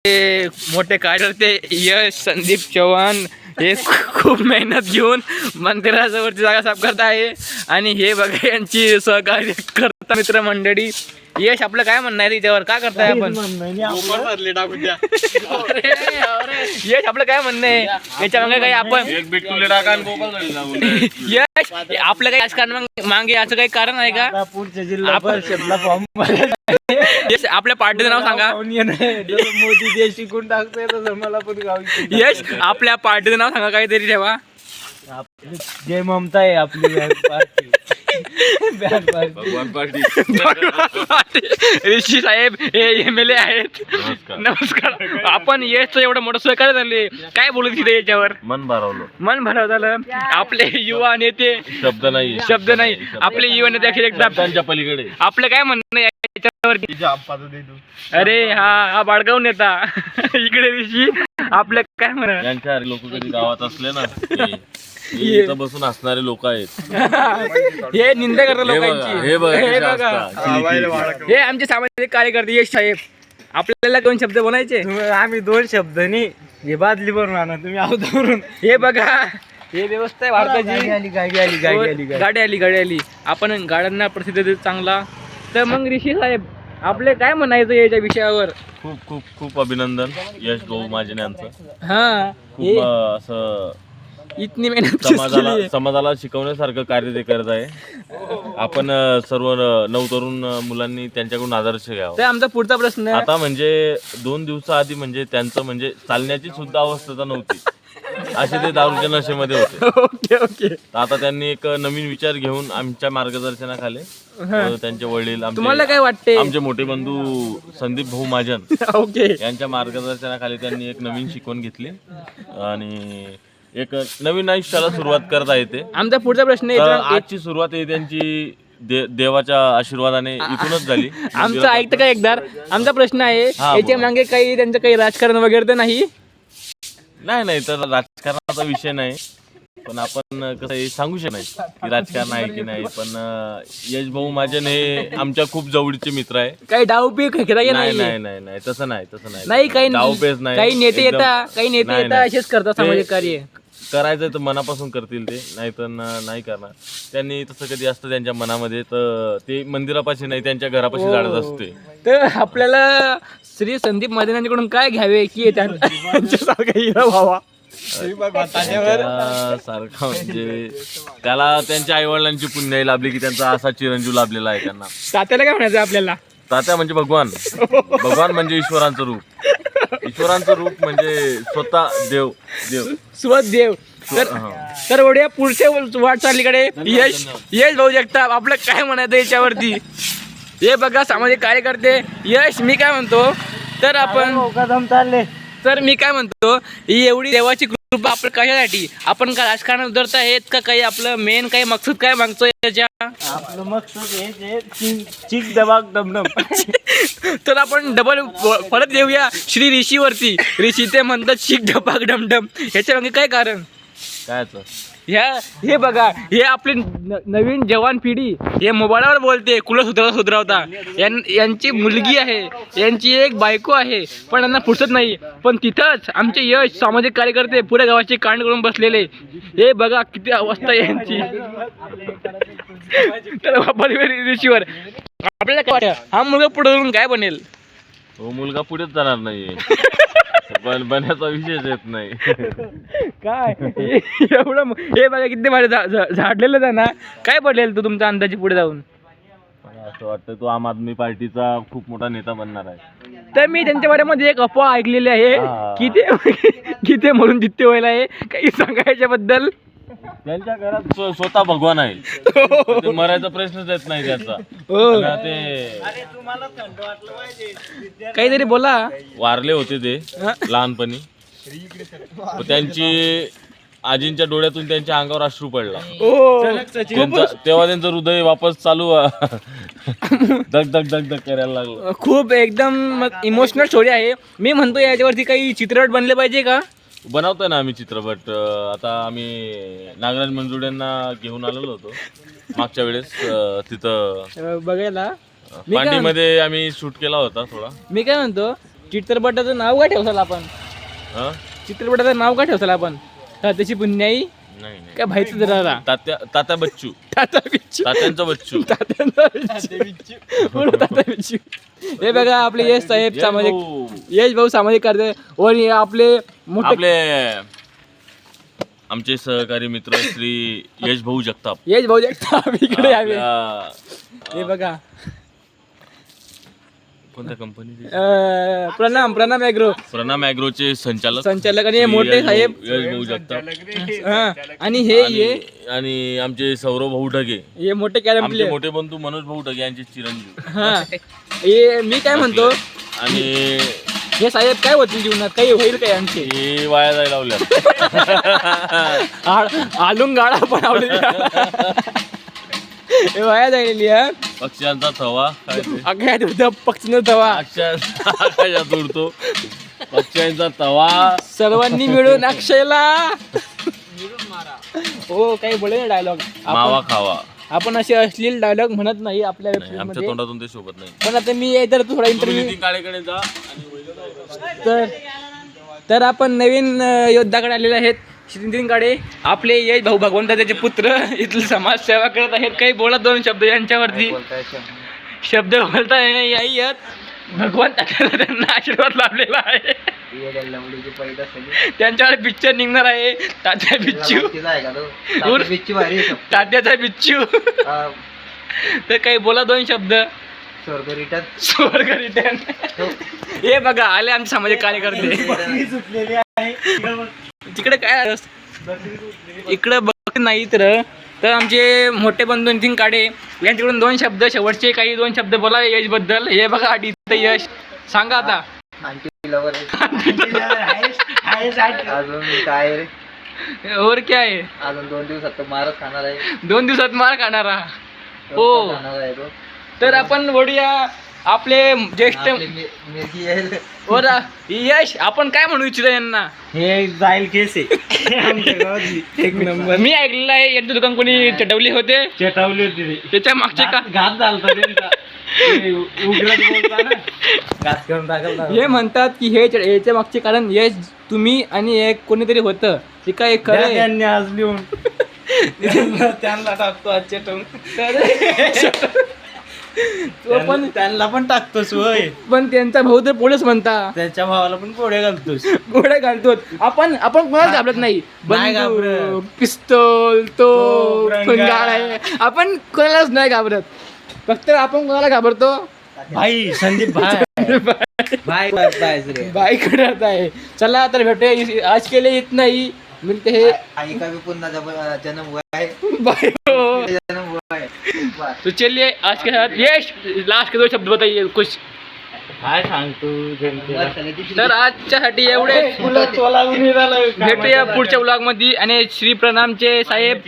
मोठे कार्यकर्ते यश संदीप चव्हाण हे खूप मेहनत घेऊन मंदिराजवळची जागा साफ करत आहे आणि हे बघा यांची सहकार्य करता मित्र मंडळी. यश आपलं काय म्हणणं आहे त्याच्यावर, काय करताय आपण? यश आपलं काय म्हणणं आहे याच्यामागे काही आपण यश आपलं काही राजकारण मागे असं काही कारण आहे का? पुढच्या जिल्हा परिषदला फॉर्म यश आपल्या पार्टीचं नाव सांगा. मोदी देश शिकून टाकतोय तसं मला पण गाव यश आपल्या पार्टीचं नाव सांगा, काहीतरी ठेवा. जय ममता आहे आपली पार्टी. भगवान पार्टी. ऋषी साहेब हे MLA आहेत. नमस्कार. आपण यशचं एवढं मोठं सहकार्य झाले, काय बोलू तिथे याच्यावर? मन भरवलं, मन भराव झालं. आपले युवा नेते शब्द नाही आपले युवा नेते अक्षर एकदा शब्दांच्या पलीकडे. आपलं काय म्हणणं आहे याच्यावर? अरे हा बाळगाव नेता इकडे ऋषी आपलं काय म्हणणं? यांच्या लोक कधी गावात असले ना हे इथं बसून असणारे लोक आहेत. हे निंदा करतात लोकांची. हे बघा हे बघा हे आमचे सामाजिक कार्यकर्ते यश साहेब. आपल्याला 2 शब्द बोलायचे. आम्ही 2 शब्द नाही, हे बादली भरून आणा तुम्ही आवतावरून. हे बघा हे व्यवस्था आहे भारताची. गाडी आली. आपण गाड्यांना प्रसिद्ध देतो चांगला. तर मग ऋषी साहेब आपले काय म्हणायचं याच्या विषयावर? खूप खूप खूप अभिनंदन यश भाऊ महाजन यांचं. हा खूप असं इतनी मेहनत समाजाला शिकवण्यासारखं कार्य ते करत आहे. आपण सर्व नवतरुण मुलांनी त्यांच्याकडून आदर्श घ्यावा. तर आमचा पुढचा प्रश्न आता म्हणजे 2 दिवसाआधी म्हणजे त्यांचं म्हणजे चालण्याची सुद्धा अवस्था नव्हती, असे ते दारूच्या नशेमध्ये होते. ओके. आता त्यांनी एक नवीन विचार घेऊन आमच्या मार्गदर्शनाखाली त्यांचे वडील तुम्हाला काय वाटते? आमचे मोठे बंधू संदीप भाऊ महाजन ओके यांच्या मार्गदर्शनाखाली त्यांनी एक नवीन शिकवण घेतली आणि एक नवीन आयुष्याला सुरुवात करता येते. आमचा पुढचा प्रश्न आजची सुरुवात आहे त्यांची देवाच्या आशीर्वादाने इथूनच झाली. आमचं ऐकतं का एकदा? आमचा प्रश्न आहे याच्या मागे काही त्यांचं काही राजकारण वगैरे तर नाही? नाही तर राजकारणाचा विषय नाही, पण आपण कसं सांगू शकत नाही की राजकारण आहे की नाही. पण यश भाऊ महाजन हे आमच्या खूप जवळचे मित्र आहे. काही डावपी नाही तसं नाही डावपेच नाही. काही नेते येतात असेच करतात सामाजिक कार्य. करायचं तर मनापासून करतील ते, नाही तर नाही करणार. त्यांनी तसं कधी असतं त्यांच्या मनामध्ये, तर ते मंदिरापाशी नाही त्यांच्या घरापाशी झाडत असते. तर आपल्याला श्री संदीप महाजनांकडून काय घ्यावे की त्यांच्यासारखा हिरा व्हावा सारखा, म्हणजे त्याला त्यांच्या आई वडिलांची पुण्याई लाभली की त्यांचा असा चिरंजीव लाभलेला आहे त्यांना. तात्याला काय म्हणायचं आपल्याला? तात्या म्हणजे भगवान म्हणजे ईश्वरांचं रूप म्हणजे स्वतः देव स्वदेव. तर एवढ्या पुढच्या वाटचालीकडे यश भाऊ जगताप आपलं काय म्हणायचं याच्यावरती? हे बघा सामाजिक कार्यकर्ते यश, मी काय म्हणतो तर मी काय म्हणतो ही एवढी देवाची कृपा आपण कशासाठी? आपण काय राजकारणात उतरत आहेत का? काही आपलं मेन काही मकसूद काय मागतोय याच्या? आपलं मकसूद हे चिक दबाग डमडम. तर आपण डबल परत येऊया श्री ऋषीवरती. ऋषी ते म्हणतात शिक डबाग डमडम, ह्याच्या मागे काय कारण? हे बघा हे आपली नवीन जवान पिढी हे मोबाईलवर बोलते कुलं सुधरवता. यांची मुलगी आहे, यांची एक बायको आहे, पण यांना फुरसत नाही. पण तिथंच आमचे यश सामाजिक कार्यकर्ते पुऱ्या गावाची कांड करून बसलेले. हे बघा किती अवस्था आहे यांची. तर ऋषीवर आपल्याला काय वाटतं, हा मुलगा पुढे जाऊन काय बनेल? हो, मुलगा पुढेच जाणार नाही, बनायचा विषयच येत नाही. काय एवढं हे बघा किती माझ्या झाडलेलं आहे ना, काय पडलेलं तू तुमच्या अंदाजे पुढे जाऊन? असं वाटतं तो आम आदमी पार्टीचा खूप मोठा नेता बनणार आहे. तर मी त्यांच्या बारेमध्ये एक अफवा ऐकलेली आहे की ते म्हणून जित्ते व्हायला आहे. काही सांगायच्या बद्दल? त्यांच्या घरात स्वतः भगवान आहे, ते मरायचा प्रश्नच येत नाही त्याचा. ते काहीतरी बोला. वारले होते ते लहानपणी, त्यांची आजींच्या डोळ्यातून त्यांच्या अंगावर अश्रू पडला. तेव्हा त्यांचं हृदय वापस चालू धक धक धक धक करायला लागलं. खूप एकदम इमोशनल स्टोरी आहे. मी म्हणतो याच्यावरती काही चित्रपट बनले पाहिजे का? बनवतोय ना आम्ही चित्रपट. आता आम्ही नागराज मंजुळेंना घेऊन आलेलो होतो मागच्या वेळेस, तिथं बघायला पांडीमध्ये आम्ही शूट केला होता थोडा. मी काय म्हणतो चित्रपटाचं नाव काय ठेवसाल आपण? हं? चित्रपटाचं नाव काय ठेवसाल आपण? त्याची पुण्याई नाही नाही काय भाईचं जरा तात्या बच्चू ताता बिच्चू तात्यांचा बच्चू तात्यांचा बिच्चू. पूर्ण ताता बिच्चू. हे बघा आपले यश साहेब यश सामाजिक भाऊ. यश भाऊ सामाजिक कार्य और हे आपले मोठे आपले आमचे सहकारी मित्र श्री यश भाऊ जगताप यश भाऊ जगताप इकडे यावे. आपल्या, हे बघा कोणत्या कंपनी प्रणाम ॲग्रो प्रणाम ॲग्रोचे संचालक संचालक आणि हे श्री मोठे यश साहेब भाऊ- यश भाऊ जगताप हा. आणि हे आणि आमचे सौरव भाऊ ढगे हे मोठे कॅरम आमचे प्लेयर. मोठे बंधू मनोज भाऊ ढगे यांचे चिरंजीव हा हे मी काय म्हणतो आणि हे साहेब काय होतील जीवनात काही होईल काय आमचे हे वाया जायला लावल्या आलून गाडा पण हे वाया जायलेली हा पक्ष्यांचा थवा काय ते? अगदी पक्षीनं तवा आकाशात उडतो पक्ष्यांचा तवा सर्वांनी मिळून अक्षयला हो काही बोले डायलॉग मावा खावा आपण असे अश्लील डायलॉग म्हणत नाही आपल्या नाही, website आमच्या मध्ये. तोंडातून ते शोभत नाही पण आता मी इतर थोडा इंटरव्ह्यू नितीन काळेकडे जा आणि तर आपण नवीन योद्धाकडे आलेले आहेत श्री नितीन काळे आपले यश भाऊ भगवंता त्याचे पुत्र इथली समाजसेवा करत आहेत काही बोला दोन शब्द यांच्यावरती शब्द बोलता नाही येत भगवंताचा त्यांना आशीर्वाद लाभलेला आहे त्यांच्याकडे पिक्चर निघणार आहे तात्या बिच्चू तात्याचा बिच्चू तर काही बोला दोन शब्द स्वर्ग रिटर्न हे बघा आले आमचे सामाजिक कार्यकर्ते तिकडे काय इकडे बघ नाही तर आमचे मोठे बंधू नितीन काळे यांच्याकडून दोन शब्द शेवटचे काही दोन शब्द बोला यश बद्दल हे बघा आधी यश सांगा आता अजून काय रे और क्या आहे अजून 2 दिवसात तर मारच खाणार आहे 2 दिवसात मार खाणारा हो खाणार आहे तो तर आपण बोलूया आपले ज्येष्ठ मिरची येईल और यश आपण काय म्हणू इच्छितो यांना हे जाईल केस आहे आमच्या गावातली एक नंबर मी ऐकलेलं आहे यांचं दुकान कोणी चटवले होते चेटावली होती रे त्याच्या मागचे का घात झालता त्यांचा ते उघडत बोलता ना घात करून टाकला हे म्हणतात की हे याच्या मागचे कारण यश तुम्ही आणि एक कोणीतरी होतं ते काय खरं आहे? त्यांनी आज लिहून त्यांना टाकतो आज चेटवून तो पण त्यांना पण टाकतोस होय पण त्यांचा भाऊ तर पोलीस म्हणता त्याच्या भावाला पण कोडे घालतोस गोळ्या घालतो आपण कोणाला घाबरत नाही नाही बंदूक, घाबरत. पिस्तूल तो रंगाळ. गाळ आहे आपण कोणालाच नाही घाबरत फक्त आपण कोणाला घाबरतो भाई संदीप भाई भाई रे बाई करत आहे चला तर भेटूया आज के लिए इतना ही मिलते हैं आई का भी पुन्हा जन्म हुआ है बाय हो. जन्म हुआ है तो चलिए आज के साथ यश लास्ट के 2 शब्द बताइए कुछ काय सांगतो तर आजच्यासाठी एवढे भेटूया पुढच्या व्लॉग मध्ये आणि श्री प्रणामचे साहेब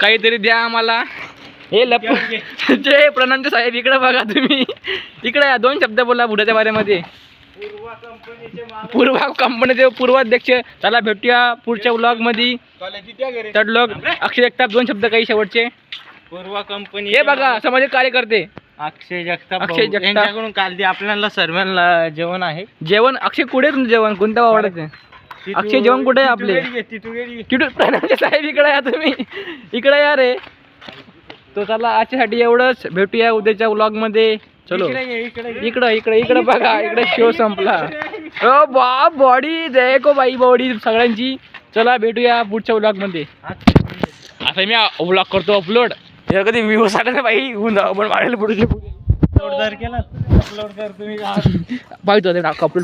काहीतरी द्या आम्हाला हे लप जे प्रणामचे साहेब इकडे बघा तुम्ही इकडे या 2 शब्द बोला बुडाच्या बारेमध्ये पूर्वा कंपनीचे पूर्वाध्यक्ष चला भेटूया पुढच्या व्लॉग मध्ये तर लोक अक्षय जगताप 2 शब्द काही शेवटचे पूर्वा कंपनी हे बघा सामाजिक कार्यकर्ते अक्षय जगताप अक्षय जगताप. यांच्याकडून काल ते आपल्याला सर्वांना जेवण आहे जेवण अक्षय कुठे तुमचं जेवण कोणत्या आवडत अक्षय जेवण कुठे आहे आपले किटू प्रणामचे साहेब इकडे या तुम्ही इकडे या रे तो चला आजच्यासाठी एवढंच भेटूया उद्याच्या व्लॉग मध्ये चलो इकडे बघा इकडे शो संपला ओ बा बॉडी देखो बाई बॉडी सगळ्यांची चला भेटूया पुढच्या व्लॉग मध्ये आता मी व्लॉग करतो अपलोड हे कधी व्ह्यूज आले ना बाई होऊन जाऊ पण वाढेल पुढे अपलोड केला अपलोड कर तुम्ही पाहिजे अपलोड